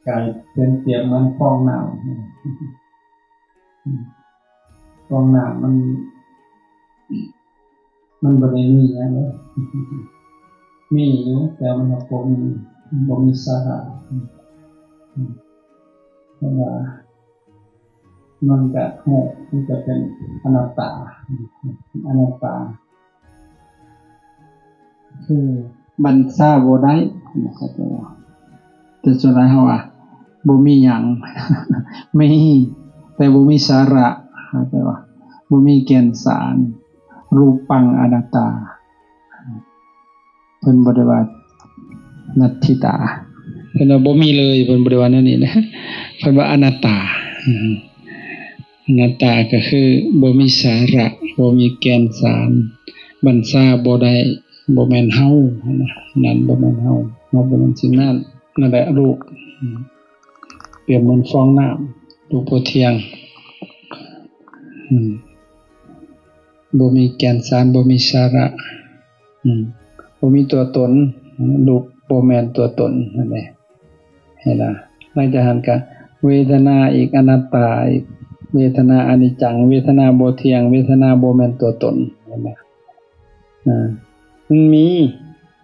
กายเป็นเปรียบเหมือนฟองน้ำฟองน้ำมันบ่ได้มีหยังเลยมีอยู่แต่มันบ่มีสาระเพราะว่ามันจะเป็นอนัตตาคือบัญชาบ่ได้นะครับแต่ส่วนใหญ่เฮาบ่มีหยังมีแต่บ่มีสาระแต่ว่าบ่มีแก่นสารรูปังอนัตตาเพิ่นบ่ได้ว่านัตถิตาเพิ่นว่าบ่มีเลยเพิ่นบ่ได้ว่าแนวนี้นะเพิ่นว่าอนัตตาอนัตตาก็คือบ่มีสาระบ่มีแก่นสารบัญชาบ่ได้บ่แม่นเฮานั่นบ่แม่นเฮาบ่แม่นสิ่งนั้นนั่นแหละรูปเปรียบเหมือนฟองน้ำรูปบ่เที่ยงบ่มีแก่นสารบ่มีสาระบ่มีตัวตนรูปบ่แม่นตัวตนนั่นแหละให้ล่ะหลังจากนั้นก็เวทนาอีกอนัตตาอีกเวทนาอนิจจังเวทนาบ่เที่ยงเวทนาบ่แม่นตัวตนนั่นแหละมันมี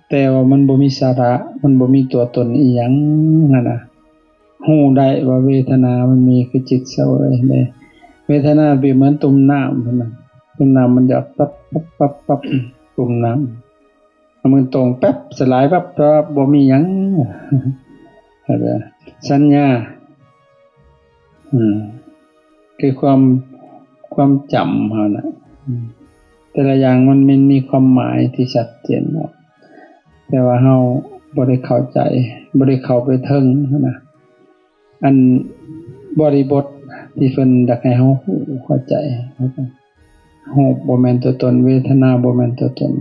แต่ว่ามันบ่มีสาระมันบ่มีตัวตนอีหยังนั่นน่ะฮู้ได้ว่าเวทนามันมีคือจิตเสวยได้เวทนาเปรียบเหมือนตุ่มน้ำพุ่นน่ะตุ่มน้ำมันหยดปั๊บๆๆตุ่มน้ำมันตรงแป๊บสลายปั๊บบ่มีหยังสัญญาคือความจำเฮาน่ะแต่ละอย่างมันมีความหมายที่ชัดเจนแต่ว่าเฮาบ่ได้เข้าใจบ่ได้เข้าไปถึงนะอันบริบทที่เพิ่นอยากให้เฮาเข้าใจฮู้บ่แม่นตัวตนเวทนาบ่แม่นตัวตน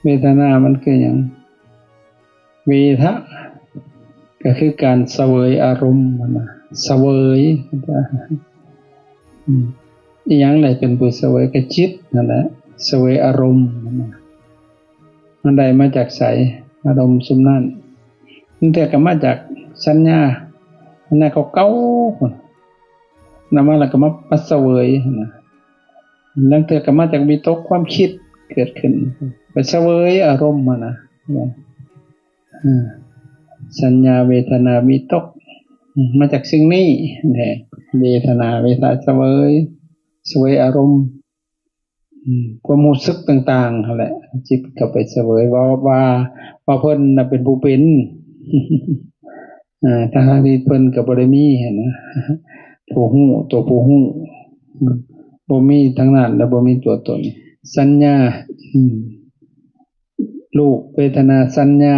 เวทนามันคือหยังเวทะก็คือการเสวยอารมณ์นะเสวยอีหยังได้เป็นผู้เสวยก็จิตนั่นแหละเสวยอารมณ์มันได้มาจากไสอารมณ์ซุมนั้นมันแต่ก็มาจากสัญญาอันนั้นเก่าๆพุ่นนำมาแล้วก็มาเสวยนะนั่นแต่ก็มาจากวิตกความคิดเกิดขึ้นไปเสวยอารมณ์นะสัญญาเวทนาวิตกมาจากสิ่งนี้แหละเวทนาเสวยอารมณ์ความรู้สึกต่างๆนั่นแหละจิตก็ไปเสวยว่าเพิ่นน่ะเป็นผู้เป็นทั้งที่เพิ่นก็บ่ได้มีนะผู้ฮู้ตัวผู้ฮู้บ่มีทั้งนั้นและบ่มีตัวตนสัญญารูปเวทนาสัญญา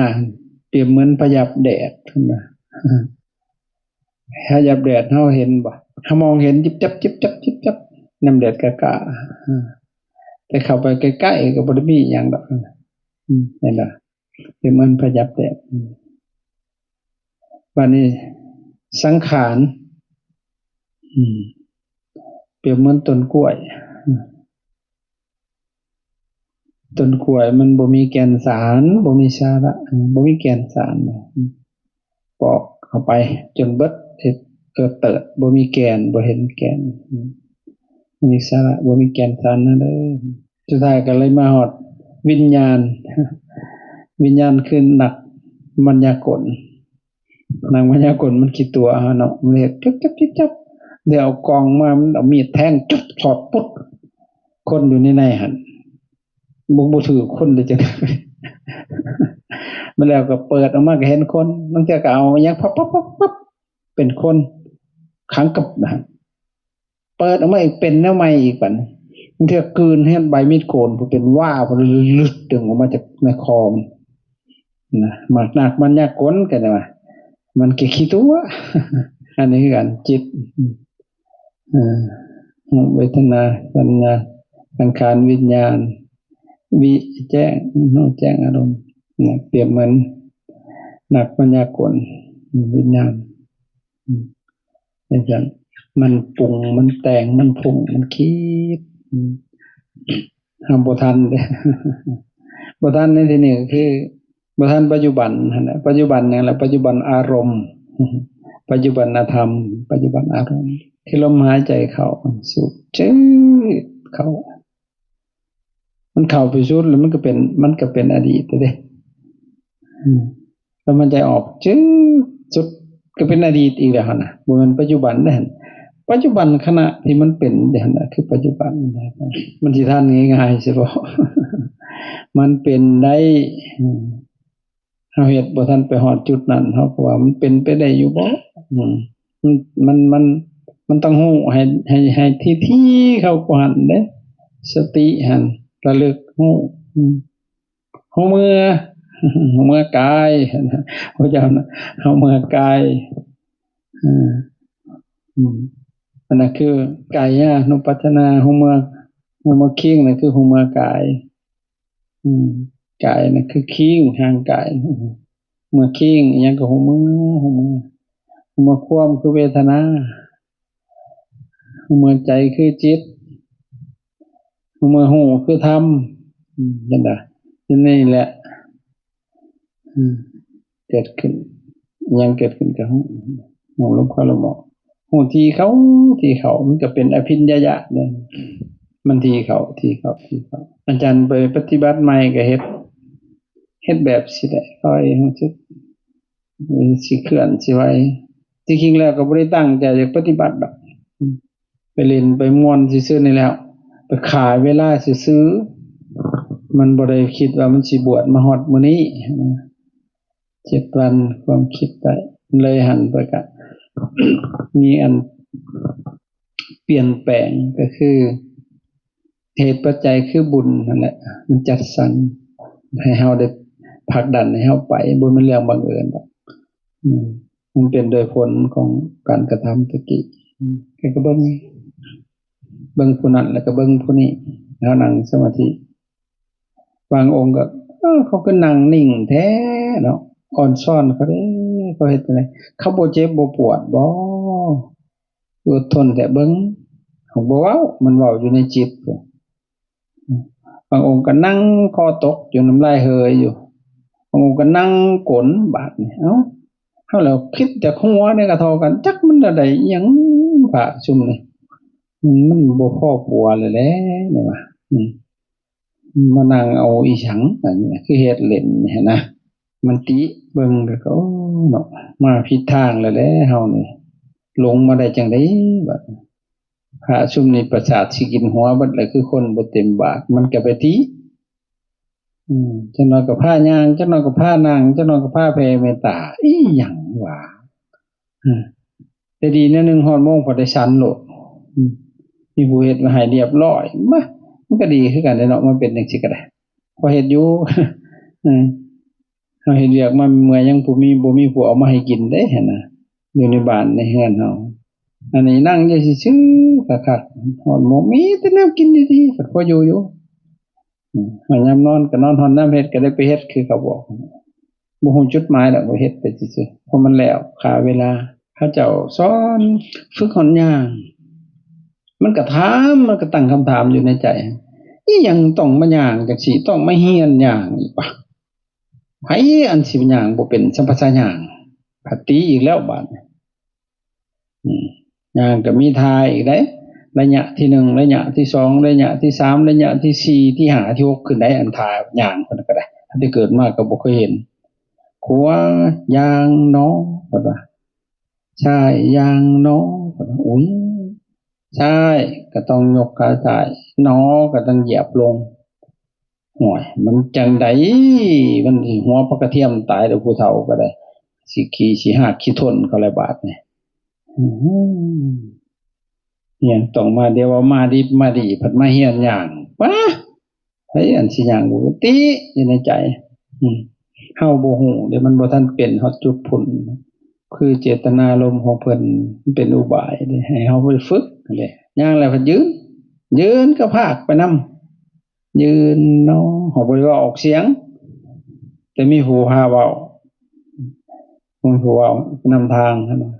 เปรียบเหมือนพยับแดดขึ้นมาพยับแดดเฮาเห็นบ่เฮามองเห็นจิบจับน้ำแดดกะแต่เข้าไปใกล้ๆก็บ่ได้มีหยังดอกนั่นล่ะเป็นเหมือนพยับแดดบัดนี้สังขารเปรียบเหมือนต้นกล้วยมันบ่มีแก่นสารบ่มีสาระบ่มีแก่นสารปอกเข้าไปจนเบิดเกิดเติดบ่มีแก่นบ่เห็นแก่นบ่มีสาระบ่มีแก่นสารนั่นเด้อสุดท้ายก็เลยมาฮอดวิญญาณคือนักมายากลนางมายากลมันคิดตัวเนาะมันเฮ็ดจับเดี๋ยวเอากองมามันเอามีดแทงจุ๊บถอดปุ๊บคนอยู่ในหั่นบ่ถือคนได้จังมาแล้วก็เปิดออกมาก็เห็นคนบางเทื่อก็เอาหยังปั๊บเป็นคนขังกับนะเปิดออกมาอีกเป็นแนวใหม่อีกบัดนี้บางเทื่อกลืนให้ใบมีดโกนผู้เป็นว่าบ่ลึดดึงออกมาจากในคอนะมากนักมันยากลกันว่ามันก็ขี้ตัวอันนี้คือกันจิตเวทนาสัญญาสังขารวิญญาณวิแจ้งแจ้งอารมณ์เปรียบเหมือนนักปัญญากลวิญญาณอย่างมันปรุงมันแต่งมันพุ่งมันคิดทำบ่ทันเด้บ่ทันในที่นี้ก็คือ บ่ทันปัจจุบันหั่นน่ะปัจจุบันหยังล่ะปัจจุบันอารมณ์ปัจจุบันธรรมปัจจุบันอารมณ์ที่ลมหายใจเข้าสูดจืดเข้ามันเข้าไปสุดแล้วมันก็เป็นอดีตเด้แล้วมันจะออกจืดสุดก็เป็นอดีตอีกแล้วหั่นน่ะบ่แม่นปัจจุบันเด้หั่นปัจจุบันขณะที่มันเป็นเด้หั่นน่ะคือปัจจุบันมันสิทันง่ายๆสิบ่มันเป็นได้เฮาเฮ็ดบ่ทันไปฮอดจุดนั้นเฮาก็ว่ามันเป็นไปได้อยู่บ่มันต้องฮู้ให้ที่เข้ากว่าหั่นเด้สติหั่นระลึกฮู้ฮู้เมื่อกายพระเจ้านะฮู้เมื่อกายอันนั้นคือกายานุปัฏฐนาฮู้เมื่อคิงนั่นคือฮู้เมื่อกายกายนั่นคือคิงทางกายเมื่อคิงอิหยังก็ฮู้เมื่อความคือเวทนาฮู้เมื่อใจคือจิตฮู้เมื่อฮู้คือธรรมนั่นน่ะนี่แหละเกิดขึ้นยังเกิดขึ้นกับหูลมเข้าลมออกหูที่เขามันก็เป็นอภิญญายะเนี่ยมันที่เขาอาจารย์ไปปฏิบัติใหม่ก็เฮ็ดแบบสิได้ค่อยรู้สึกสิเคลื่อนสิไหวจริงๆแล้วก็บ่ได้ตั้งใจจะปฏิบัติดอกไปเล่นไปม่วนซื่อๆนี่แล้วไปขายเวลาซื่อๆมันบ่ได้คิดว่ามันสิบวชมาฮอดมื้อนี้7 วันความคิดไปเลยหันไปก็ มีอันเปลี่ยนแปลงก็คือเหตุปัจจัยคือบุญนั่นแหละมันจัดสรรให้เฮาได้ผลักดันให้เฮาไปบ่แม่นเรื่องบังเอิญดอกมันเป็นโดยผลของการกระทำตะกี้ก็เบิ่งผู้นั้นแล้วก็เบิ่งผู้นี้แล้วนั่งสมาธิบางองค์ก็เขาก็นั่งนิ่งแท้เนาะอ่อนซ่อนเขาเด้เขาเฮ็ดจังได๋เขาบ่เจ็บบ่ปวดบ่อดทนแต่เบิ่งเขาบ่เว้ามันเว้าอยู่ในจิตบางองค์ก็นั่งคอตกอยู่น้ำลายเฮยอยู่บางองค์ก็นั่งกลนบาดนี่เอ้าเฮาแล้วคิดแต่หัวนี่ก็เท่ากันจักมันได้อิหยังพระซุมนี่มันบ่พอปัวเลยแหละนี่ว่ามานั่งเอาอีหยังอันนี้คือเฮ็ดเล่นนี่นะมันติเบิ่งก็เนาะมาผิดทางแล้วแหละเฮานี่หลงมาได้จังได๋บัดพระซุมนี้ประสาทสิกินหัวเบิดเลยคือคนบ่เต็มบาทมันก็ไปติจักหน่อยก็พาย่างจักหน่อยก็พานั่งจักหน่อยก็พาแผ่เมตตาอีหยังวะแต่ดีแนวนึงฮอดโมงพอได้ฉันโลดมีผู้เฮ็ดมาให้เรียบร้อยมามันก็ดีคือกันเนาะมันเป็นจังซี่ก็ได้พอเฮ็ดอยู่เฮาเฮ็ดเวียกมาเมื่อยยังบ่มีผู้เอามาให้กินเด้หั่นน่ะอยู่ในบ้านในเรือนเฮาอันนี้นั่งอยู่ซื่อๆคักๆฮอดโมงมีแต่แนวกินดีๆก็พออยู่ยามนอนก็นอนฮอดน้ำเฮ็ดก็ได้ไปเฮ็ดคือเขาบอกบ่ฮู้จุดหมายดอกบ่เฮ็ดไปซื่อๆเพราะมันแล้วค่าเวลาเขาเจ้าสอนฝึกหนย่างมันก็ถามมันก็ตั้งคำถามอยู่ในใจอีหยังต้องมาย่างจังซี่ต้องมาเฮียนย่างอีกวะไผอันสิย่างบ่เป็นสัมปชัญญะผัดตีอีกแล้วบาดย่างก็มีทายอีกได้ระยะที่1ระยะที่2ระยะที่3ระยะที่4ที่5ที่6ขึ้นได้อันทายย่างเพิ่นก็ได้อันที่เกิดมาก็บ่เคยเห็นขัวยางน้อว่าใช่ยางน้ออุ้ยใช่ก็ต้องยกขาซ้ายน้อก็ต้องเหยียบลงห่วยมันจังได๋มันสิหัวปลากระเทียมตายแล้วผู้เฒ่าก็ได้สิขี้สิหากขี้ทนก็หลายบาทนี่เนี่ยต้องมาเดี๋ยวว่ามาดิบมาดีผัดมาเฮียนอย่างป๊าไผอันสิย่างบ่ติอยู่ในใจเฮาบ่ฮู้เดี๋ยวมันบ่ทันเป็นฮอดจุดพุ่นคือเจตนารมณ์ของเพิ่นมันเป็นอุบายให้เฮาไปฝึกนั่นแหละย่างแล้วก็ยืนก็พากไปนำยืนเนาะเฮาบ่ได้ว่าออกเสียงแต่มีหูพาเว้าคนผู้เว้านำทางหั่นน่ะ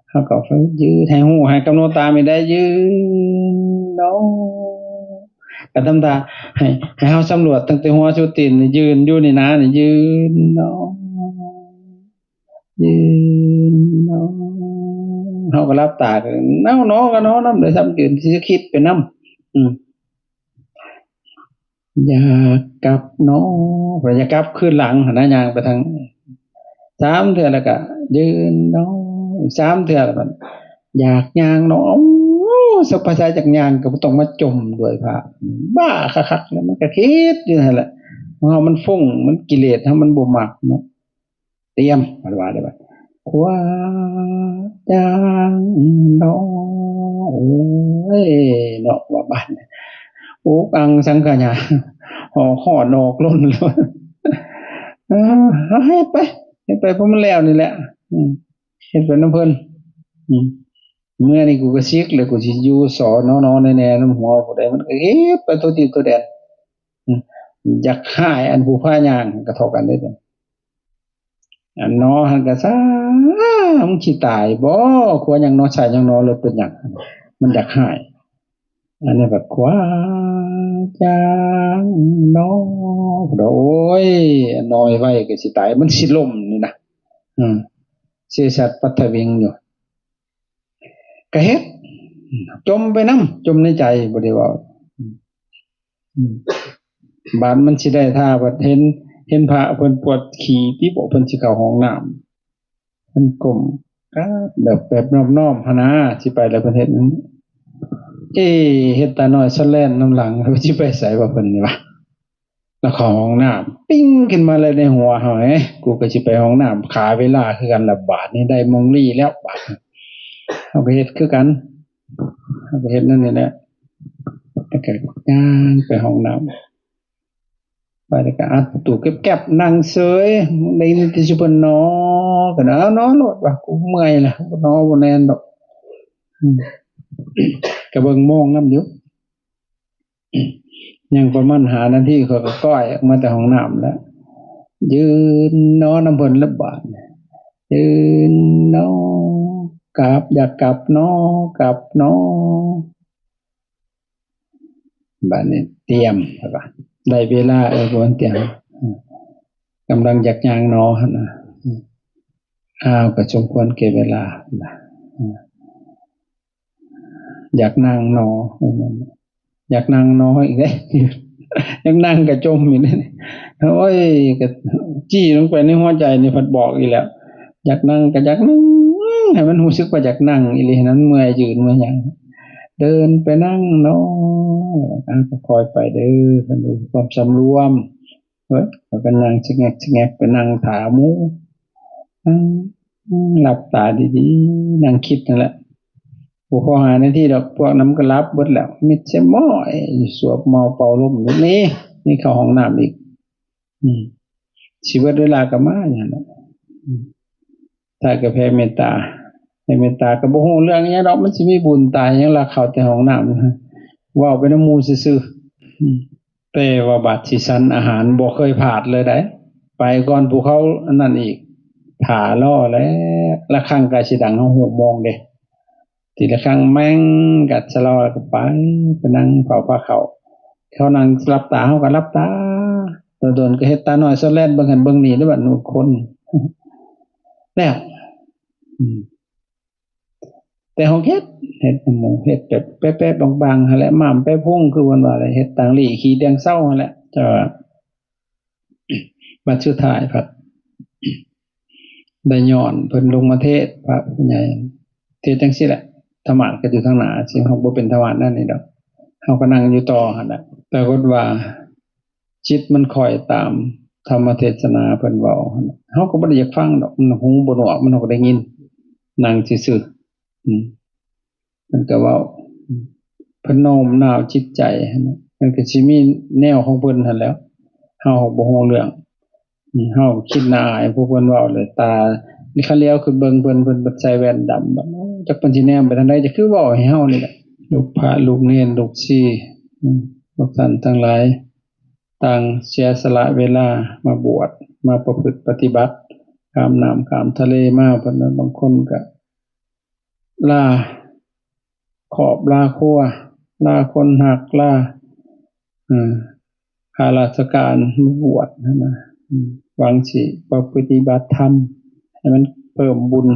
เฮาก็ฝึกยืนให้ฮู้ให้กำหนดตามให้ได้ยืนเนาะ ก็ทำตาให้เฮาสำรวจตั้งแต่หัวจนตีนนี่ยืนอยู่นี่นะนี่ยืนเนาะยืนเนาะเฮาก็หลับตาก็เนาเนาะก็เนาะนำได้ซ้ำยืนสิคิดไปนำอยากกลับเนาะบ่อยากกลับคืนหลังหั่นนะย่างไปทาง3เทื่อแล้วก็ยืนเนาะ3เทื่อแล้วก็อยากย่างเนาะสักภาษาจากย่างก็บ่ต้องมาจมด้วยพระบ้าคักๆแล้วมันก็คิดอยู่นั่นแหละเฮามันฟุ้งมันกิเลสเฮามันบ่มักเนาะเตรียมว่าได้บัดจางเนาะโอ้ยเนาะว่าบัดโอ้อังสังขญาหอขอนอกล้นเลยเฮ็ดไปเพราะมันแล้วนี่แหละเฮ็ดไปนำเพิ่นเมื่อนี่กูก็ซิกเลยกูสิอยู่สอนอๆแน่ๆนำหัวผู้ใดมันก็เฮ็ดไปตัวติดตัวแดนอยากหายอันผู้พาย่างก็เท่ากันเด้ออันนอหันก็ซามึงสิตายบ่ควรหยังนอใส่หยังนอเลยเป็นหยังมันอยากหายอันนี้แบบควาจางนอโอ้ยน้อยไว้ก็สิตายมันสิล่มนี่นะเสียสัตว์ปัทวิงอยู่ก็เฮ็ดจมไปนำจมในใจบ่ได้เว้าบาดมันสิได้ท่าบัดเห็นพระเพิ่นปวดขี้ที่บ่เพิ่นสิเข้าห้องน้ำเพิ่นก้มแบบน้อมๆหั่นนะสิไปแล้วเพิ่นเฮ็ดเฮ็ดตาน้อยซะแล่นน้ำหลังสิไปไสว่าเพิ่นนี่วะแล้วเข้าห้องน้ำปิ้งขึ้นมาเลยในหัวเฮากูก็สิไปห้องน้ำขาเวลาคือกันละบาดนี้ได้มงลี่แล้วบาดเฮาก็เฮ็ดคือกันเฮาก็เฮ็ดนั่นนี่แหละแล้วก็ย่างไปห้องน้ำไปแล้วก็อัดประตูแก๊บๆนั่งเฉยได้ยินแต่สิเพิ่นนอก็เอานอนโลดว่ากูเมื่อยแล้วนอบ่แน่นดอกก็เบิ่งโมงนำอยู่ยังประมาณ5นาทีเขาก็ก้อยออกมาแต่ห้องน้ำแล้วยืนนอนน้ำเพิ่นละบาดยืนนอกลับอยากกลับนอกลับนอบัดนี้เตรียมว่าได้เวลาบ่เตรียมกำลังอยากย่างนอหั่นน่ะก็สมควรแก่เวลาอยากนั่งนออยากนั่งนออีกเด้อยากนั่งก็จมอยู่นี่โอ้ยก็จี้ลงไปในหัวใจนี่พัดบอกอีแล้วอยากนั่งก็อยากนั่งให้มันรู้สึกว่าอยากนั่งอีหลีนั้นเมื่อยยืนเมื่อยหยังเดินไปนั่งนอก็คอยไปเด้อเพิ่นดูความสำรวมเฮ้ยก็นั่งชะแงกไปนั่งถาหมู่หลับตาดีๆนั่งคิดนั่นแหละบ่พอ5นาทีดอกพวกนั้นก็หลับเบิดแล้วมิดเสยม้อยสวบเมาเป่าลมอยู่นี่เข้าห้องน้ำอีกสิเบิดเวลาก็มาอย่างนั้นถ้าก็แผ่เมตตาให้เมตตาก็บ่ฮู้เรื่องหยังดอกมันสิมีบุญตายหยังล่ะเข้าแต่ห้องน้ำเว้าไปนำหมู่ซื่อๆแต่ว่าบัดสิสันอาหารบ่เคยพลาดเลยได้ไปก่อนภูเขาอันนั้นอีกท่ารอแล้วละครั้งก็สิดังเฮา6 โมงเด้ทีละครั้งแม่งกัดสลอก็ไปนั่งเฝ้าพระเขานั่งหลับตาเฮาก็หลับตาโดนๆก็เฮ็ดตาน้อยซะแล่นเบิ่งหันเบิ่งนี่แล้วบัดนู้นคนแล้วแต่เฮาเฮ็ดหมู่เฮ็ดแบบแป๊ะๆบางๆหั่นแหละม่ามแป๊ะพุ่งคือว่าอะไรเฮ็ดตังหลี่ขี้แดงเศร้าหั่นแหละจะบัดสุดท้ายครับได้ย้อนเพิ่นลงมาเทศพระผู้ใหญ่เทศจังซี่แหละธรรมะก็อยู่ทางหน้าสิเฮาบ่เป็นธรรมะนั่นนี่ดอกเฮาก็นั่งอยู่ต่อหั่นน่ะปรากฏว่าจิตมันคอยตามธรรมเทศนาเพิ่นเว้าหั่นเฮาก็บ่ได้อยากฟังดอกมันหูบ่หนวกมันก็ได้ยินนั่งซื่อๆมันก็เว้าเพิ่นโน้มน้าวจิตใจหั่นมันก็สิมีแนวของเพิ่นหั่นแหล้วเฮาบ่ฮู้เรื่องเฮาคิดน่าอายผู้เพิ่นเว้าเลยตานี่คันเลี้ยวขึ้นเบิ่งเพิ่นบ่ใส่แว่นดำบัดจักเพิ่นสิแนมไปทางใดจะคือเว้าให้เฮานี่แหละลูกพระลูกเณรลูกศิษย์พวกท่านทั้งหลายต่างเสียสละเวลามาบวชมาประพฤติปฏิบัติข้ามน้ำข้ามทะเลมาเพิ่นบางคนก็ลาครอบลาครัวลาคนหักลา ข้าราชการมาบวชนะหวังสิปฏิบัติธรรมให้มันเพิ่มบุญ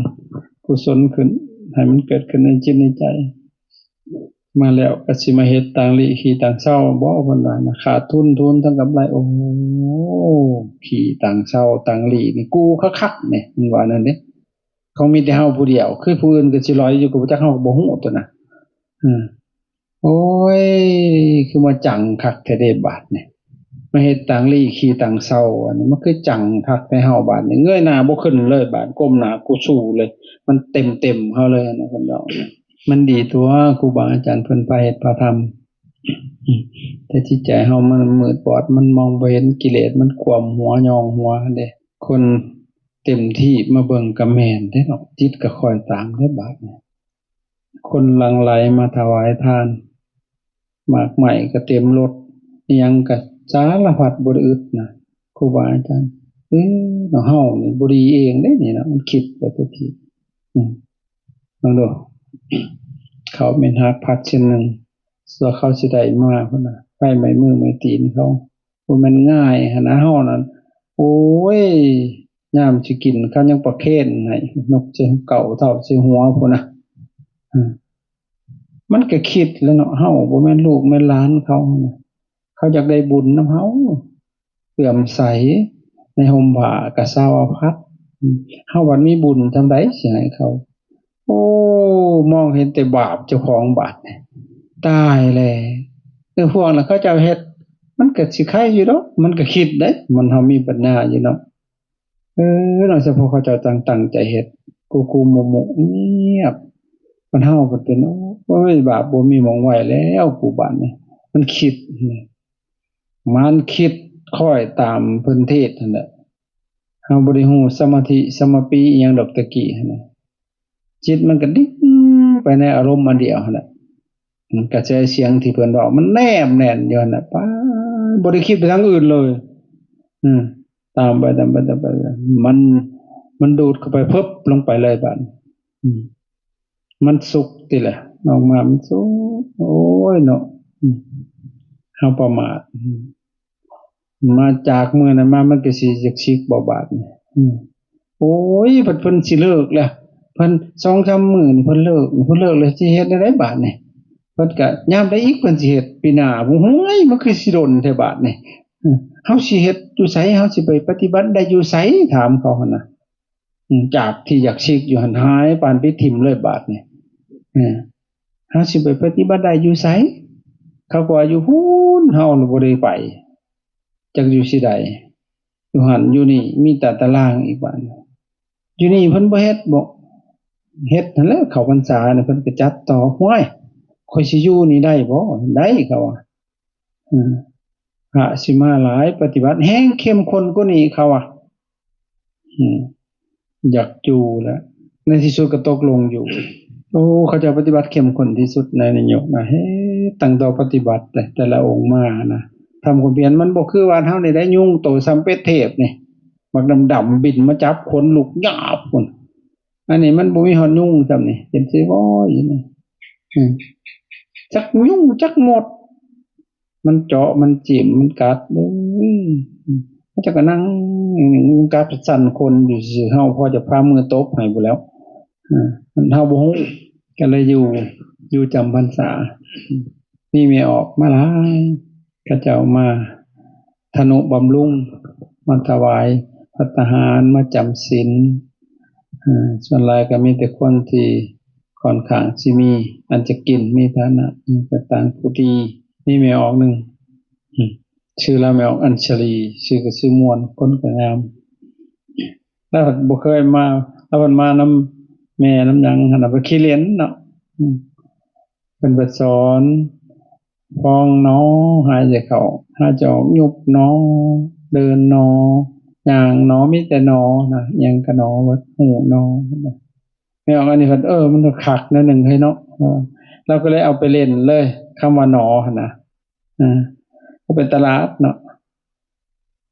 กุศลขึ้นให้มันเกิดขึ้นในจิตในใจมาแล้วก็สิมาเฮ็ดต่างหลีขี่ต่างเศร้าบ่เพิ่นว่านะขาดทุนทั้งกำไรโอ้ขี่ต่างเศร้าต่างหลีนี่กูคักๆนี่มันว่านั่นเด้เขามีแต่เฮาผู้เดียวคือผู้อื่นก็สิลอยอยู่กับจักเฮาบ่ฮู้ตัวน่ะโอ้ยคือมาจังคักแท้เด้บาดนี่มาเฮ็ดต่างหลีขี่ต่างเศร้าอันนี้มันคือจังคักแต่เฮาบาดนี่เงยหน้าบ่ขึ้นเลยบาดก้มหน้ากูสู้เลยมันเต็มๆเฮาเลยนะเพิ่นว่ามันดีตัวครูบาอาจารย์เพิ่นพาเฮ็ดพาทำแต่จิตใจเฮามันมืดบอดมันมองบ่เห็นกิเลสมันขวมหัวยองหัวเด้คนเต็มที่มาเบิ่งก็แม่นเด้เนาะจิตก็คอยตามเด้บาดนี้คนหลั่งไหลมาถวายทานมากใหม่ก็เต็มรถอิหยังก็สารพัดบ่ได้อึดนะครูบาอาจารย์เนาะเฮานี่บ่ดีเองเด้นี่นะมันคิดไปทุกทีลองดูเขาเป็นฮักพัดเช่นหนึ่งส่วนเขาสิได้มาพุ่นน่ะไปไม่มือไม่ตีนเขาบ่แม่นง่ายหั่นนะเฮานั่นโอ้ยยามสิกินเขายังประเคนให้นกเจเก่าเท่าสิหัวพุ่นน่ะมันก็คิดแล้วเนาะเฮาบ่แม่นลูกแม่นหลานเขาเขาอยากได้บุญนำเฮาเลื่อมใสในห่มผ้าก็สาวพัดเฮาว่ามีบุญจังได๋สิให้เขาโอ้มองเห็นแต่บาปเจ้าของบาปตายแล้วพวกนั้นเขาเจ้าเฮ็ดมันก็สิใครอยู่ดอกมันก็คิดเด้มันเฮามีปัญญาอยู่เนาะเนาะเฉพาะเขาเจ้าตั้งใจเฮ็ดกูๆมุๆเงียบมันเฮาก็เป็นโอ้ยบาปบ่มีหม้องไว้แล้วกูบาดนี่มันคิดคอยตามเพิ่นเทศนั่นแหละเฮาบ่ได้ฮู้สมาธิสมาปีอีหยังดอกตะกี้หั่นน่ะจิตมันก็ดิ่งไปในอารมณ์อันเดียวนั่นแหละกระจายเสียงที่เพิ่นบอกมันแนบแน่นอยู่นั่นน่ะป๊าบ่ได้คิดไปทางอื่นเลยตามไปมันดูดเข้าไปปึ๊บลงไปเลยบาดมันสุขติแหละออกมามันสุขโอ้ยเนาะเฮาประมาทมาจากมื้อนั้นมามันก็สิจักสิกบ่บาดนี่โอ้ยเพิ่นสิเลิกแล้วเพิ่น 2-3 มื้อนี่เพิ่นเลิกแล้วสิเฮ็ดได้บาดนี่เพิ่นก็ยามใดอีกเพิ่นสิเฮ็ดปีหน้าบ่ฮู้ยมันคือสิโดนแท้บาดนี่เฮาสิเฮ็ดอยู่ไสเฮาสิไปปฏิบัติได้อยู่ไสถามเขาหั่นน่ะจากที่อยากสิกอยู่หั่นหายปานไปทิ่มเลยบาดนี่เฮาสิไปปฏิบัติได้อยู่ไสเขาก็ว่าอยู่ฮู้นเฮาบ่ได้ไปจักอยู่สิใดอยู่หั่นอยู่นี่มีแต่ตารางอีกบาดอยู่นี่เพิ่นบ่เฮ็ดบ่เฮ็ดนั่นแหละเข้าพรรษาน่ะเพิ่นก็จัดต่อห้วยข่อยสิอยู่นี่ได้บ่ได้เขาว่าพระสิมาหลายปฏิบัติแฮงเข้มข้นกว่านี้เขาว่าอยากอยู่แล้วในที่สุดก็ตกลงอยู่โอ้เขาจะปฏิบัติเข้มข้นที่สุดในนิยมนะเฮ้ตั้งต่อปฏิบัติแต่ละองค์มานะทำความเพียรมันบ่คือว่าเฮาได้ยุ่งโตสัมเปเทพนี่บักดำๆบินมาจับขนลุกหยาบพุ่นอันนี้มันบ่มีฮอดยุ่งซ้ำนี่เห็นสิบ่อีนี่จักยุ่งจักหมดมันเจาะมันจิ้มมันกัดมันจะก็นั่งกัดสั่นคนอยู่ซื่อเฮาพอจะพามือตบให้บ่แล้วมันเฮาบ่ฮู้ก็เลยอยู่จำพรรษานี่ไม่ออกมาหลายเขาเจ้ามาทนุบำรุงมาถวายภัตตาหารมาจำศีลส่วนหลายก็มีแต่คนที่ค่อนข้างสิมีอันจะกินมีฐานะก็ต่างผู้ดีนี่ไม่ออกนึงชื่อแล้วไม่ออกอัญชลีชื่อก็ชื่อม่วนคนก็งามแล้วบ่เคยมาแล้วเพิ่นมานำแม่นำหยังหั่นน่ะไปขี้เล่นเนาะเพิ่นสอนฟองน้อหายใจเข้าหายใจออกยุบน้อเดินน้อย่างน้อมีแต่น้อนะยังก็น้อวัดหูน้อไม่ออกอันนี้เพิ่นมันก็คักแนวนึงให้เนาะเราก็เลยเอาไปเล่นเลยคำว่าน้อหั่นน่ะก็เป็นตลาดเนาะ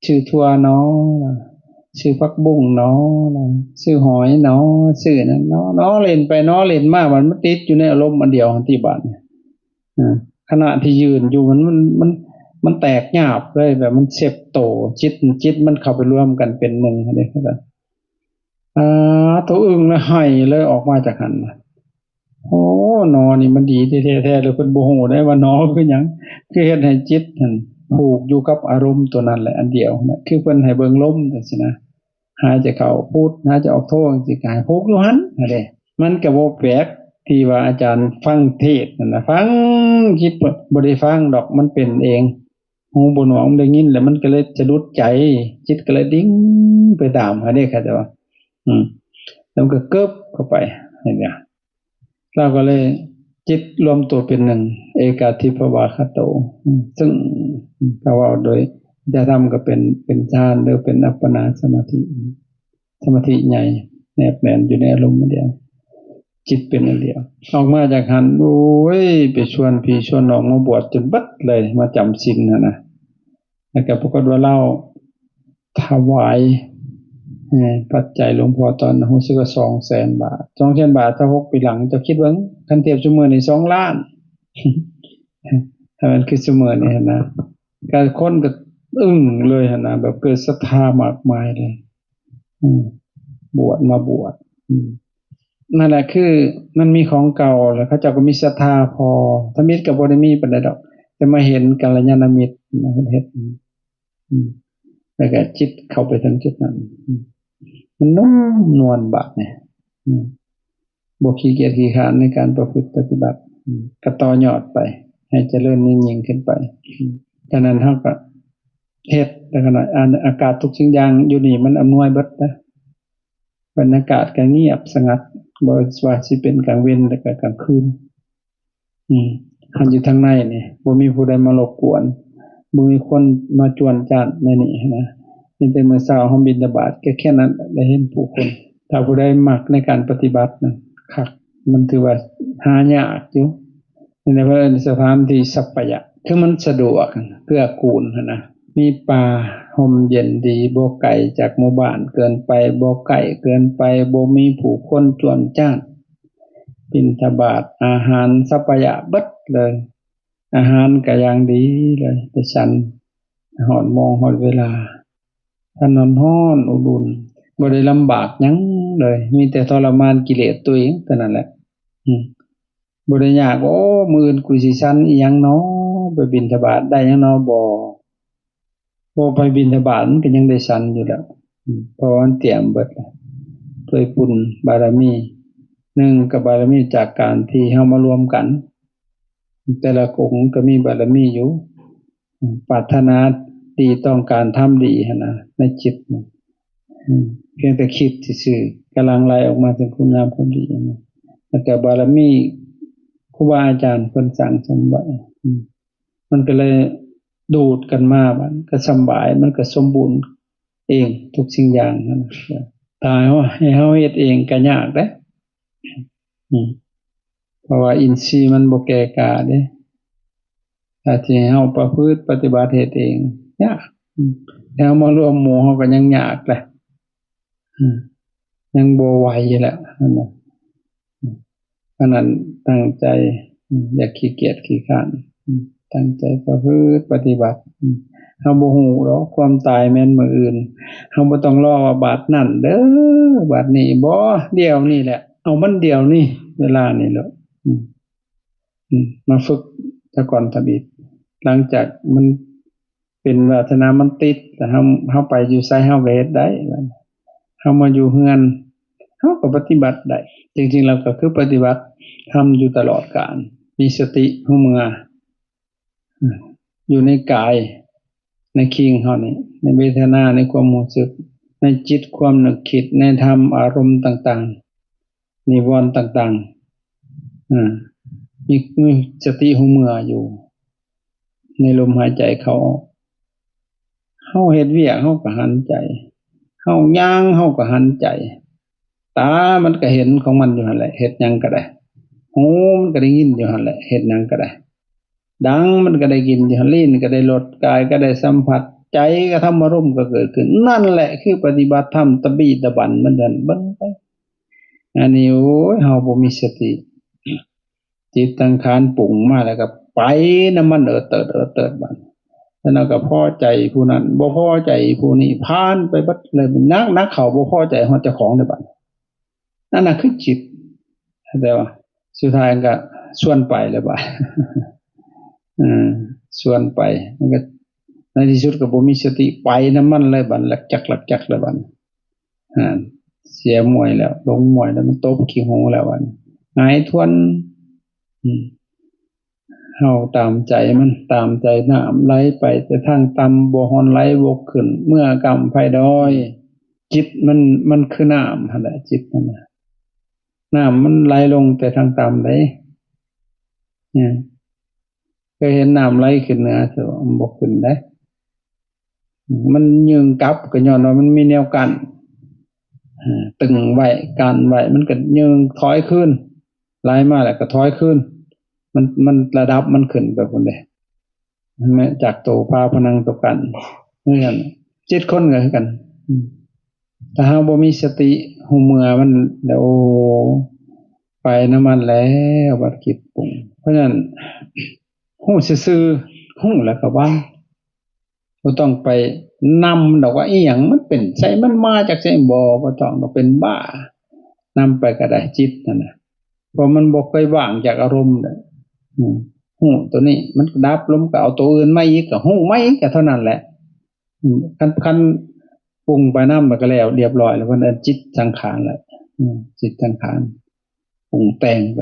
ชื่อทั่วน้อชื่อผักบุ้งน้อชื่อหอยน้อชื่อนั้นน้อเล่นไปน้อเล่นมามันติดอยู่ในอารมณ์อันเดียวที่บ้านขณะที่ยืนอยู่มัน มันแตกหยาบเลยแบบมันเสพโตจิตมันเข้าไปรวมกันเป็นหนึ่งอันนี้ครับตัวอึ้งแล้วให้เลยออกมาจากหันโอ้นอนี่มันดีแท้ๆเลยเพิ่นบ่ฮู้ได้ว่านอคือหยังคือเฮ็ดให้จิตนั่นผูกอยู่กับอารมณ์ตัวนั้นแหละอันเดียวนะคือเพิ่นให้เบิ่งลมจังซี่นะหายใจเข้าพูดหายใจออกโทจังซี่ก็ให้ผูกอยู่หั่นนั่นแหละมันก็บ่แปลกที่ว่าอาจารย์ฟังเทศนั่นน่ะฟังคิดบ่ได้ฟังดอกมันเป็นเองหูบ่หนวกมันได้ยินแล้วมันก็เลยสะดุดใจจิตก็เลยดิ่งไปตามหาได้ค่ะแต่ว่าแล้วก็เกิบเข้าไปเห็นไหมเราก็เลยจิตรวมตัวเป็นหนึ่งเอกาทิภวาคโตซึ่งถ้าว่าโดยจะทำก็เป็นฌานหรือเป็นอัปปนาสมาธิใหญ่แนบแน่นอยู่ในอารมณ์เดียวจิตเป็นอันเดียวออกมาจากหันโอ้ยไปชวนพี่ชวนน้องมาบวชจนบัดเลยมาจำศีลนะแล้วก็ปรากฏว่าเราถวายปัจจัยหลวงพ่อตอนรู้สึกว่า 200,000 บาท 200,000 บาทถ้า6ปีหลังจะคิดว่าคันเทียบซุมื้อนี้2 ล้านถ้ามันคือซุมื้อนี้นะก็คนก็อึ้งเลยหั่นน่ะแบบเกิดศรัทธามากมายเลยบวชนั่นแหละคือมันมีของเก่าแล้วเขาเจ้าก็มีศรัทธาพอถ้ามิตรก็บ่ได้มีปานใดดอกแต่มาเห็นกัลยาณมิตรนะเพิ่นเฮ็ดแล้วก็จิตเข้าไปถึงจุดนั้นมันนุ่มนวลบาดเนี่ยบ่ขี้เกียจขี้คร้านในการประพฤติปฏิบัติก็ต่อยอดไปให้เจริญยิ่งขึ้นไปฉะนั้นเฮาก็เฮ็ดแล้วก็อากาศทุกสิ่งอย่างอยู่นี่มันอำนวยเบิดนะบรรยากาศก็เงียบสงัดบ่ว่าสิเป็นกลางเว้นแล้วก็กลางคืนคันอยู่ทางในนี่บ่มีผู้ใดมารบกวนบ่มีคนมาจวนจ้านในนี่นะมีแต่มื้อเช้าเฮาบิณฑบาตก็แค่นั้นได้เห็นผู้คนถ้าผู้ใดมักในการปฏิบัตินะคักมันถือว่าหายากอยู่ในเพิ่นสถานที่สัปปะยะคือมันสะดวกเกื้อกูลนะมีป่าห่มเย็นดีบ่ไกลจากหมู่บ้านเกินไปบ่ใกล้เกินไปบ่มีผู้คนจวนจ้านบิณฑบาตอาหารสัปปะยะเบิดเลยอาหารก็อย่างดีเลยไปฉันฮอดโมงฮอดเวลาถนนร้อนอุ่นบ่ได้ลำบากหยังเลยมีแต่ทรมานกิเลสตัวเองเท่านั้นแหละบ่ได้ยากโอ้มื้ออื่นกูสิฉันอีหยังน้อไปบิณฑบาตได้หยังน้อบ่ไปบิณฑบาตมันก็ยังได้ฉันอยู่แล้วเพราะมันเตรียมเบิดด้วยบุญบารมี1กับบารมีจากการที่เฮามารวมกันแต่ละองค์ก็มีบารมีอยู่ปรารถนาดีต้องการทำดีหั่นน่ะในจิตเพียงแต่คิดซื่อๆกำลังไหลออกมาถึงคุณงามความดีแล้วก็บารมีครูบาอาจารย์เพิ่นสั่งสมไว้มันก็เลยดูดกันมาบัดก็สำบายมันก็สมบูรณ์เองทุกสิ่งอย่างนั่นตายว่าให้เฮาเฮ็ดเองก็ยากเด้เพราะว่าอินทรีย์มันบ่แก่กล้าเด้ถ้าที่เฮาประพฤติปฏิบัติเฮ็ดเองยากแล้วมารวมหมู่เฮาก็ยังยากแหละยังบ่ไหวอยู่แหละนั่นน่ะเพราะนั้นตั้งใจอย่าขี้เกียจขี้คร้านตั้งใจประพฤติปฏิบัติเฮาบ่ฮู้ดอกความตายแม่นมื้ออื่นเฮาบ่ต้องรอว่าบัดนั้นเด้อบัดนี้บ่เดี๋ยวนี้แหละเอามันเดี๋ยวนี้เวลานี้แล้วมาฝึกซะก่อนทบิดหลังจากมันเป็นวาสนามันติดแต่เฮาไปอยู่ไสเฮาก็เฮ็ดได้เฮามาอยู่เฮือนเฮาก็ปฏิบัติได้จริงๆแล้วก็คือปฏิบัติทำอยู่ตลอดกาลมีสติรู้เมื่ออยู่ในกายในคิงเฮานี่ในเวทนาในความรู้สึกในจิตความนึกคิดในธรรมอารมณ์ต่างๆนิวรณ์ต่างๆมีสติรู้เมื่ออยู่ในลมหายใจเข้าออกเฮาเฮ็ดเวียกเฮาก็หันใจเฮาย่างเฮาก็หันใจตามันก็เห็นของมันอยู่หั่นแหละเฮ็ดหยังก็ได้หูมันก็ได้ยินอยู่หั่นแหละเฮ็ดหยังก็ได้ดังมันก็ได้กินอยู่หั่นลิ้นก็ได้รสกายก็ได้สัมผัสใจก็ธรรมารมณ์ก็เกิดขึ้นนั่นแหละคือปฏิบัติธรรมตะบี้ตะบันมันนั่นเบิ่งไปอันนี้โอ้ยเฮาบ่มีสติจิตสังขารปรุงมาแล้วก็ไปนำมันเติดบัด แล้วก็พอใจผู้นั้นบ่พอใจผู้นี้ผ่านไปบัดเลยนักเขาบ่พอใจของเจ้าของได้บัดนั่นน่ะคือจิตแต่ว่าสุดท้ายก็ส่วนไปแล้วบัดส่วนไปมันก็ในที่สุดก็บ่มีสติไปนำมันเลยบัดหลักจักเลยบัดเสียมวยแล้วลงมวยแล้วมันตบขี้หูแล้วบัดหงายทวนเฮาตามใจมันตามใจน้ำไหลไปแต่ทางต่ำบ่ฮ้อนไหลวกขึ้นเมื่อกำไผดอยจิตมันคือน้ำหั่นแหละจิตมันน่ะน้ำมันไหลลงแต่ทางต่ำได้เคยเห็นน้ำไหลขึ้นเหนือแต่ว่ามันบ่ขึ้นได้มันยึงกลับก็ย้อนว่ามันมีแนวกั้นตึงไว้กันไว้มันก็ยึงถอยขึ้นไหลมาแล้วก็ถอยขึ้นมันระดับมันขึ้นไปพุ่นเด้แม้จากโตพาพนังตกกันเหมือนกันจิตคนก็คือกันถ้าเฮาบ่มีสติหูเมื่อมันเดี๋ยวไปน้ำมันแล้วบัดคิดปรุงเพราะฉะนั้นฮู้ซื่อๆฮู้แล้วก็วางบ่ต้องไปนำดอกว่าอีหยังมันเป็นไสมันมาจากไสบ่ต้องเป็นบ้านำไปก็ได้จิตนั่นน่ะเพราะมันบ่เคยว่างจากอารมณ์เด้ฮู้ตัวนี้มันดับลมก็เอาตัวอื่นมาอีกก็ฮู้มาอีกก็เท่านั้นแหละคันปรุงไปนำมันก็แล้วเรียบร้อยแล้วเพิ่นเอิ้นจิตสังขารแหละจิตสังขารปรุงแต่งไป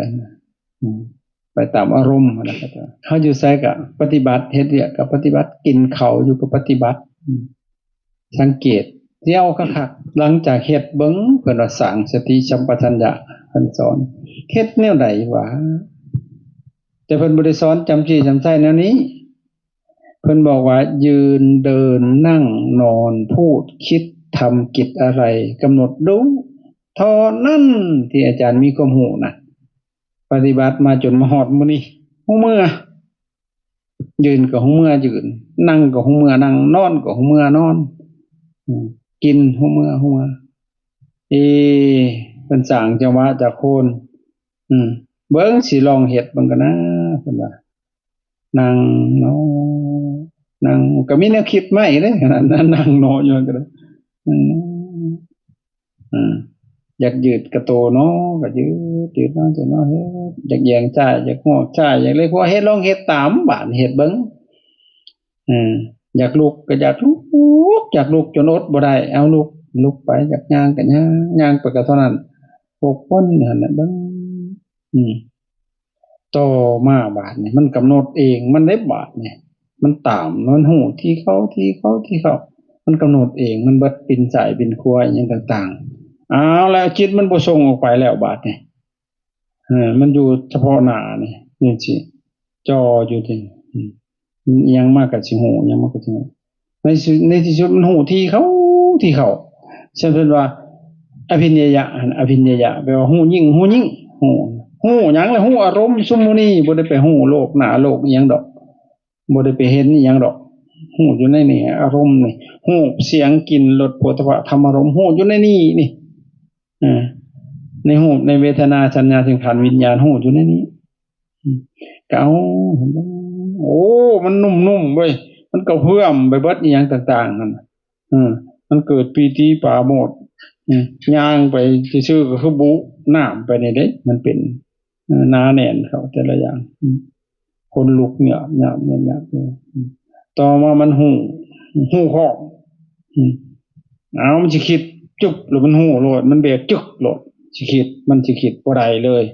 ไปตามอารมณ์นั่นแหละครับเฮาอยู่ไสก็ปฏิบัติเฮ็ดเวียกก็ปฏิบัติกินข้าวอยู่ก็ปฏิบัติสังเกตเที่ยวคักๆหลังจากเฮ็ดเบิ่งเพิ่นว่าสร้างสติสัมปชัญญะเพิ่นสอนเฮ็ดแนวใดวะแต่เพิ่นบ่ได้สอนจำจี้จำไส้แนวนี้เพิ่นบอกว่ายืนเดินนั่งนอนพูดคิดทำกิจอะไรกำหนดรู้เท่านั้นที่อาจารย์มีความรู้น่ะปฏิบัติมาจนมาฮอดมื้อนี้ฮู้เมื่อยืนก็ฮู้เมื่อยืนนั่งก็ฮู้เมื่อนั่งนอนก็ฮู้เมื่อนอนกินฮู้เมื่อเพิ่นสร้างจังหวะจากโคนเบิ่งสิลองเฮ็ดเบิ่งกันนะเพิ่นว่านั่งเนาะนั่งก็มีแนวคิดใหม่เด้นั่งเนาะอยู่ก็ได้อยากยืดกระโตเนาะก็ยืดเนาะจังเนาะเฮ็ดอยากแยงซ้ายอยากงอกซ้ายอยากเลยพอเฮ็ดลองเฮ็ดตามบาดเฮ็ดเบิ่งอยากลุกก็อยากลุกจนอดบ่ได้เอาลุกไปอยากย่างก็ย่างไปก็เท่านั้นปกป้นนั่นแหละเบิ่งต่อมาบาดนี่มันกำหนดเองมันได้บาดนี่มันตามมันหูที่เขามันกำหนดเองมันเบิดปิ่นสายปิ่นครัวอีหยังต่างๆเอาแล้วจิตมันบ่ส่งออกไปแล้วบาดนี่มันอยู่เฉพาะหน้านี่นี่สิจออยู่ที่อีหยังมากก็สิหูอีหยังมากก็สิหูในที่สุดมันหูที่เขาเช่นเพิ่นว่าอภิญญะแปลว่าหูยิ่งหูหยังล่ะหูอารมณ์ซุมมื้อนี้บ่ได้ไปหูโลกหน้าโลกอีหยังดอกบ่ได้ไปเห็นอีหยังดอกหูอยู่ในนี่อารมณ์นี่หูเสียงกลิ่นรสโผฏฐัพพะธรรมารมณ์หูอยู่ในนี่ในหูในเวทนาสัญญาสังขารวิญญาณหูอยู่ในนี้ก็เอาโอ้มันนุ่มๆเว้ยมันก็เพื่อมไปเบิดอีหยังต่างๆนั่นมันเกิดปีติปราโมทย์ย่างไปซื่อๆก็คือบุน้ำไปนี่เด้มันเป็นหนาแน่นเขาแต่ละอย่างคนลุกเนี่ยต่อมามันหูข้อเอามันสิคิดจุกหรือมันหูโลดมันเบรกจุกโลดสิคิดมันสิคิดบ่ได้เลย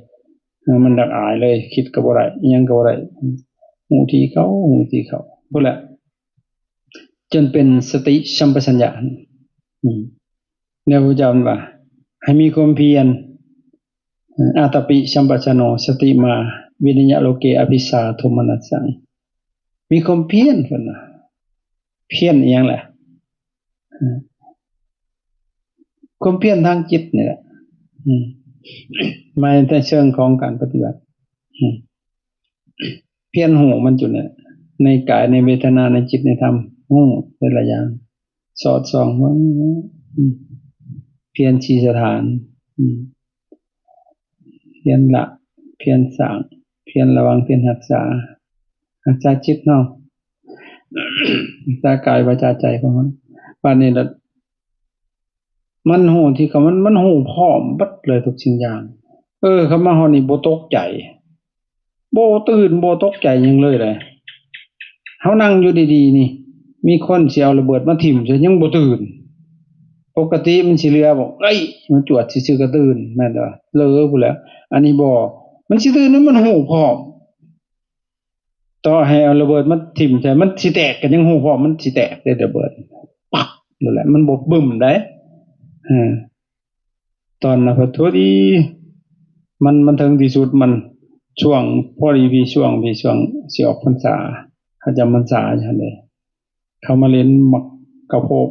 มันดักอายเลยคิดก็บ่ได้อีหยังก็บ่ได้หูที่เขาพุ่นแหละจนเป็นสติสัมปชัญญะเนี่ยพระเจ้าว่าให้มีความเพียรอาตปิสัมปชัญโนสติมาวิริยะโลเกอภิสาโทมนัสสังมีความเพียรเพิ่นน่ะเพียรอีหยังแหละความเพียรทางจิตนี่แหละมาในเชิงของการปฏิบัติเพียรหูมันอยู่เนี่ยในกายในเวทนาในจิตในธรรมหูแต่ละอย่างสอดส่องว่าเพียรชี้สถานเพียรละเพียรสร้างเพียรระวังเพียรรักษาจิตเนาะ ตากายวาจาใจของมันป่านนี้ละมันหูที่เขามันหูพร้อมบัดเลยทุกสิ่งอย่างเขามาฮอดนี่บ่ตกใจบ่ตื่นบ่ตกใจหยังเลยเฮานั่งอยู่ดีๆนี่มีคนสิเอาระเบิดมาทิ่มซะยังบ่ตื่นปกติมันสิเรือบอกเอ้ยมันจวดซื่อๆก็ตื่นแม่นบ่เลอพู้นแหล้วอันนี้บ่มันสิตื่นมันหูพร้อมต่อให้เอาระเบิดมาทิ่มใส่มันสิแตกก็ยังหูพร้อมมันสิแตกได้ระเบิดปักนั่นแหละมันบ่บึ้มได้ตอนนั้นพอโทษดีมันถึงที่สุดมันช่วงพอดีพี่ช่วงสิออกพรรษาเขาจำพรรษาจังได๋เขามาเล่นมักกะโพก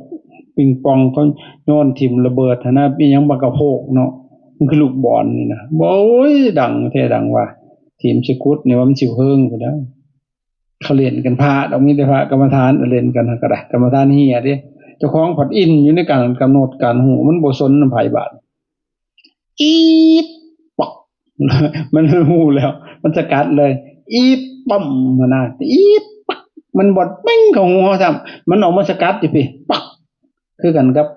ปิงปองเขาโยนทิ่มระเบิดหั่นนะอีหยังบักกะโพกเนาะมันคือลูกบอลนี่นะโอ้ยดังแท้ดังว่าทีมสิกุดนี่ว่ามันสิเฮิงพุ่นแล้วเขาเล่นกันพระดอกมีแต่พระกรรมฐานเล่นกันก็ได้กรรมฐานเฮียเด้เจ้าของผัดอินอยู่ในการกำหนดการหูมันบ่สนนำไผบาดอีดปอกมันหูแล้วมันสกัดเลยอีดปั๊มหั่นน่ะอีดปักมันบ่เป้งเข้าหูเฮาซ้ำมันออกมาสกัดอยู่พี่ปักคือกันกับ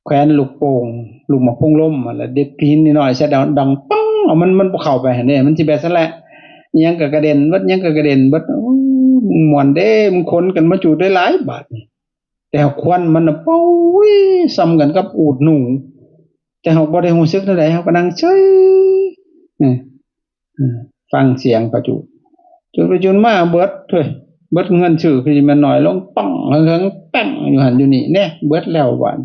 แขวนลูกโป่งลูกหมากพงล้มแล้วเด็ดพินนิดหน่อยใส่ดังปังมันบ่เข้าไปหั่นเด้มันสิแบบซั่นแหละอิหยังก็กระเด็นเบิดหยังก็กระเด็นเบิดม่วนเด้มันคนกันมาจุดได้หลายบาดนี่แต่ควันมันน่ะปุ้ยซ้ำกันกับอูฐหนูแต่เฮาบ่ได้รู้สึกเท่าใดเฮาก็นั่งเฉยฟังเสียงประจุจุดไปจนมาเบิดเฮ้ยเบิดเงินชื่อคือสิแม่นน้อยลงปังเฮิงๆปังอยู่หั่นอยู่นี่แน่เบิดแล้วบาด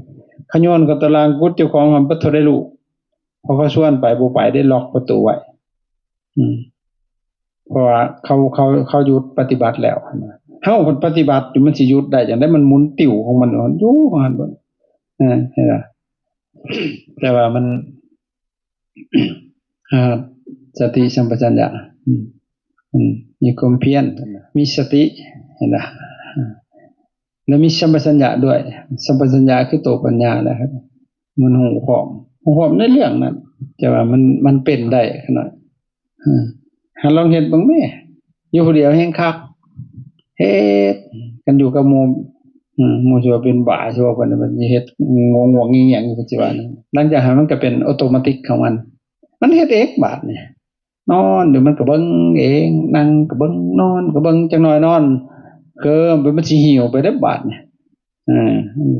ขย้อนกับตารางกุดเจ้าของมันบ่ทันได้รู้พอเขาชวนไปบ่ไปได้ล็อกประตูไว้เพราะว่าเขาหยุดปฏิบัติแล้วเฮาคนปฏิบัติอยู่มันสิหยุดได้จังได๋มันหมุนติ้วของมันอยู่ของมันบ่เห็นบ่แต่ว่ามันสติสัมปชัญญะมีความเพียรมีสติเห็นบ่แล้วมีสัมปชัญญะด้วยสัมปชัญญะคือตัวปัญญาแหละครับมันหูพร้อมในเรื่องนั้นแต่ว่ามันเป็นได้ขนาดหาลองเฮ็ดเบิ่งแม่อยู่ผู้เดียวแฮงคักเฮ็ดกันอยู่กับหมู่สิว่าเป็นบ้าสิว่าเพิ่นมันสิเฮ็ดงงๆงิหยังอยู่ปัจจุบันหลังจากนั้นมันก็เป็นออโตเมติกของมันเฮ็ดเองบาดนี่นอนเดี๋ยวมันก็เบิ่งเองนั่งก็เบิ่งนอนก็เบิ่งจักหน่อยนอนมันสิหิวไปได้บาดนี่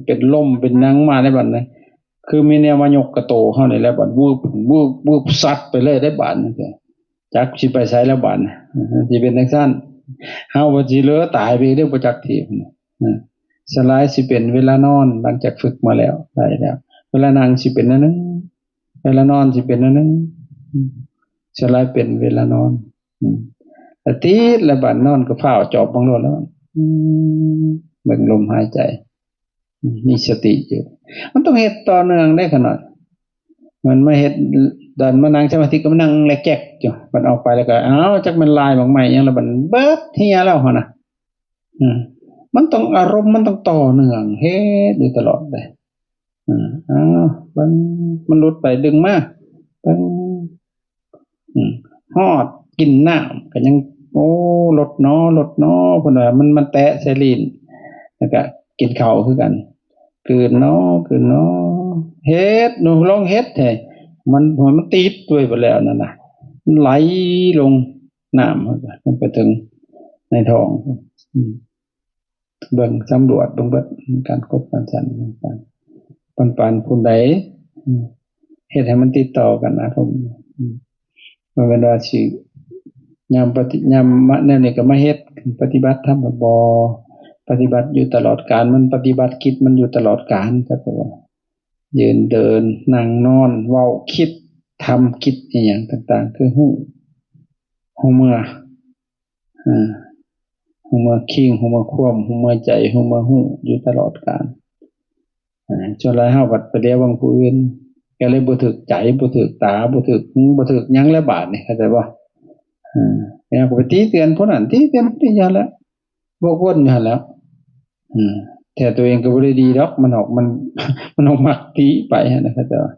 เป็นลมเป็นหยังมาได้บัดนี้คือมีแนวมายกกระโตเฮานี่แหละบัดวูบซัดไปเลยได้บาดนี่จักสิไปไสแล้วบาดนี่สิเป็นจังซั่นเฮาบ่สิเหลือตายไปเด้อบ่จักทีสลายสิเป็นเวลานอนหลังจากฝึกมาแล้วได้แล้วเวลานั่งสิเป็นอันนึงเวลานอนสิเป็นอันนึงสลายเป็นเวลานอนอาทิตย์ละบาดนอนก็ฟ้าวจอบบังโลดแล้วเบิ่งลมหายใจมีสติอยู่มันต้องเฮ็ดต่อเนื่องได้ขนาดมันไม่เฮ็ดดันมานั่งสมาธิก็มานั่งแลกแจกอยู่มันออกไปแล้วก็อ้าวจักมันลายบางใหม่ยังละบัดเบิดเฮียแล้วหั่นน่ะมันต้องอารมณ์มันต้องต่อเนื่องเฮ็ดอยู่ตลอดเลยมันหลุดไปดึงมาฮอดกินน้ำก็ยังโอ้ลดเนาะเพิ่นว่ามันแตะใส่ลิ้นแล้วก็กินข้าวคือกันคืนเนาะเฮ็ดหนูลองเฮ็ดแท้มันติดด้วยไปแล้วนั่นน่ะมันไหลลงน้ำมันไปถึงในท้องเบิ่งสำรวจเบิ่งเบิดการคบกันสันปันผู้ใดเฮ็ดให้มันติดต่อกันอารมณ์มันเป็นว่าสิยามแนวนี้ก็มาเฮ็ดปฏิบัติธรรมบ่ปฏิบัติอยู่ตลอดกาลมันปฏิบัติคิดมันอยู่ตลอดกาลก็แปลว่ายืนเดินนั่งนอนเว้าคิดทำคิดอีหยังต่างๆคือฮู้เมื่อหูเมื่อคิงหูเมื่อควมหูเมื่อใจหูเมื่อหูอยู่ตลอดกาลจนหลายเฮาบัดไปเรียกว่าผู้อื่นก็เลยบ่ถึกใจบ่ถึกตาบ่ถึกหูบ่ถึกหยังแล้วบาดนี่เข้าใจบ่แล้วก็ไปตีเตือนผู้นั้นตีเตือนผู้นี้อย่างแล้วบ่วนอยู่หั่นแล้วแต่ตัวเองก็บ่ได้ดีดอกมันออกมักตีไปหั่นน่ะเข้าใจบ่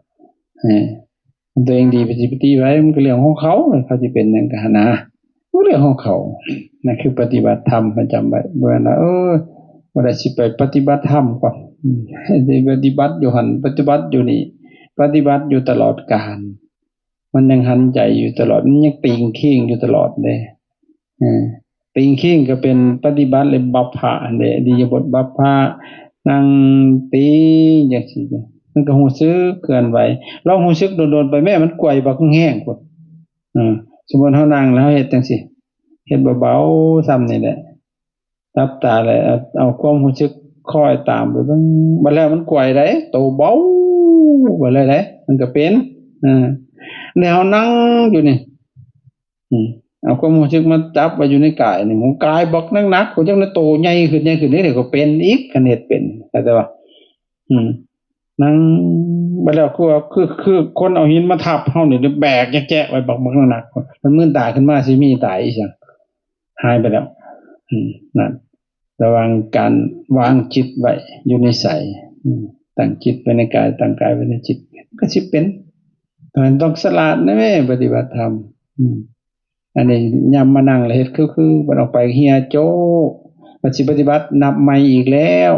ตัวเองดีไปสิไปตีไว้มันก็เรื่องของเขาเขาสิเป็นหยังก็หั่นนะเรื่องของเขา นั่นคือปฏิบัติธรรมประจำไว้บ่ว่าบ่ได้สิไปปฏิบัติธรรมก่อนได้ปฏิบัติอยู่หั่นปฏิบัติอยู่นี่ปฏิบัติอยู่ตลอดกาลมันยังหันใจอยู่ตลอดมันยังติงขิงอยู่ตลอดเด้ติงขิงก็เป็นปฏิบัติเลยบัพพะเด้อริยบทบัพพะนั่งติงจังซี่มันก็รู้สึกเคลื่อนไหวลองรู้สึกโดนๆไปแม่มันกวยบักแห้งพุ่นสมมุติเฮานั่งแล้วเฮ็ดจังซี่เฮ็ดเบาๆซ้ำนี่แหละหลับตาแล้วเอาความรู้สึกคอยตามไปเบิ่งบัดแล้วมันกวยได้โตเบาบัดเลยได้มันก็เป็นแล้วนั่งอยู่นี่เอาความรู้สึกมาจับไว้อยู่ในกายนี่ของกายบักหนักๆของจังได๋โตใหญ่ขึ้นนี่เดี๋ยวก็เป็นอีกคันเฮ็ดเป็นเข้าใจบ่นั่งบัดแล้วคือคนเอาหินมาทับเฮานี่แบกแจ๊ะๆไว้บักหนักๆมันมึนตาขึ้นมาสิมีตายอีหยังหายไปแล้วนั่นระวังการวางจิตไว้อยู่ในใสตั้งจิตไว้ในกายตั้งกายไว้ในจิตก็สิเป็นมันต้องสลาดนะแม่ปฏิบัติธรรมอันนี้ยามมานั่งแล้วเฮ็ดคือบ่ออกไปเฮียโจมันสิปฏิบัตินับใหม่อีกแล้ว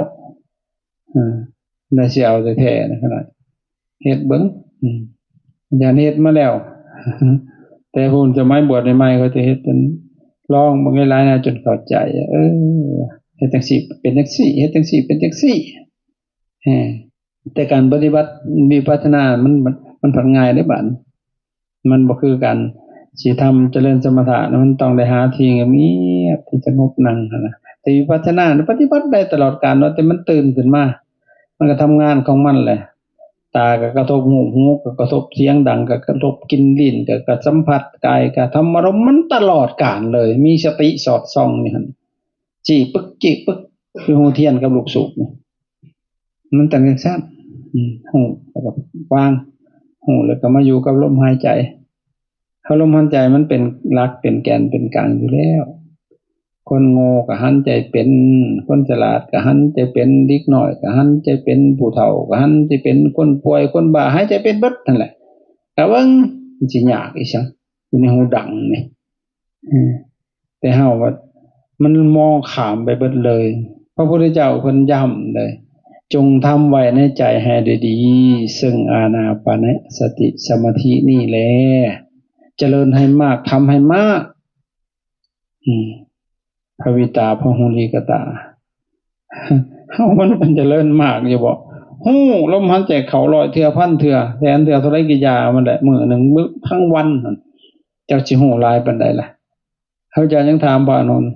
น่าสิเอาแท้ๆนะขนาดเฮ็ดเบิ่งอย่าเฮ็ดมาแล้วแต่พูนสมัยบวชใหม่ๆเขาจะเฮ็ดจนลองเบิ่งหลายๆนะจนเข้าใจเฮ็ดจังซี่เป็นจังซี่เฮ็ดจังซี่เป็นจังซี่แต่การปฏิบัติวิปัสสนามันผันง่ายได้บัดมันบ่คือกันสิทำเจริญสมถะมันต้องได้หาที่เงียบที่สงบนั่งนะแต่วิปัสสนาปฏิบัติได้ตลอดกาลว่าแต่มันตื่นขึ้นมามันก็ทำงานของมันแหละตาก็กระทบหูก็กระทบเสียงดังก็กระทบกลิ่นลิ้นก็สัมผัสกายก็ธรรมารมณ์มันตลอดกาลเลยมีสติสอดส่องนี่หั่นจี้ปึกจี้ปึกคือหูเทียนกับลูกสูบนี่มันตั้งจังซั่นหูแล้วก็วางหูแล้วก็มาอยู่กับลมหายใจลมหายใจมันเป็นหลักเป็นแกนเป็นกลางอยู่แล้วคนโง่ก็หันใจเป็นคนฉลาดก็หันใจเป็นเด็กน้อยก็หันใจเป็นผู้เฒ่าก็หันใจเป็นคนป่วยคนบ้าให้ใจเป็นเบิดนั่นแหละแต่ว่ามันสิยากอีจังอยู่ในหูดังนี่แต่เฮาว่ามันมองข้ามไปเบิดเลยพระพุทธเจ้าเพิ่นย้ำเลยจงทำไว้ในใจให้ดีๆซึ่งอานาปานสติสมาธินี่แหละเจริญให้มากทำให้มากภวิตาพหุลิกตาเฮามันเจริญมากอยู่บ่ฮู้ลมหายใจเข้า100เทื่อพันเทื่อแสนเทื่อเท่าไรกี่ยามันแหละมื้อนึงมื้อทั้งวันนั่นเจ้าสิฮู้หลายปานใดล่ะเฮาจะยังถามพระอานนท์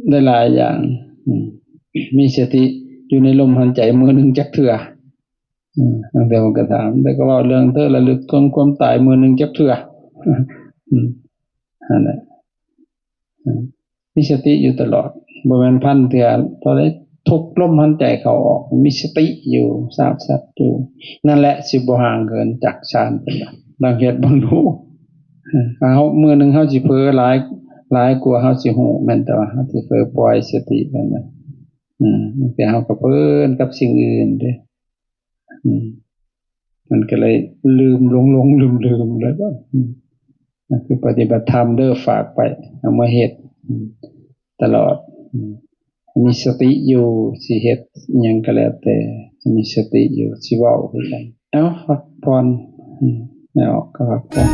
ได้หลายอย่างมีสติอยู่ในลมหายใจมื้อนึงจักเทื่อตั้งแต่ผมก็ถามแต่ก็เว้าเรื่องเธอระลึกถึงความตายมื้อนึงจักเทื่อนั่นแหละมีสติอยู่ตลอดบ่แม่นพันเทื่อตอนนี้ทุกลมหายใจเข้าออกมีสติอยู่ทราบสัตว์อยู่นั่นแหละสิบ่ห่างเกินจากฌานเป็นดังเฮ็ดบังดูเฮามื้อนึงเฮาสิเผลอหลายกว่าเฮาสิฮู้แม่นแต่ว่าเฮาสิเผลอปล่อยสตินั่นน่ะแต่เฮาก็เพลินกับสิ่งอื่นเด้มันก็เลยลืมหลงลืมแล้วก็นั่นคือปฏิบัติธรรมเด้อฝากไปเอามาเฮ็ดตลอดมีสติอยู่สิเฮ็ดหยังก็แล้วแต่มีสติอยู่สิเว้าคือกันเอ้าพักผ่อนไม่ออกก็พักผ่อน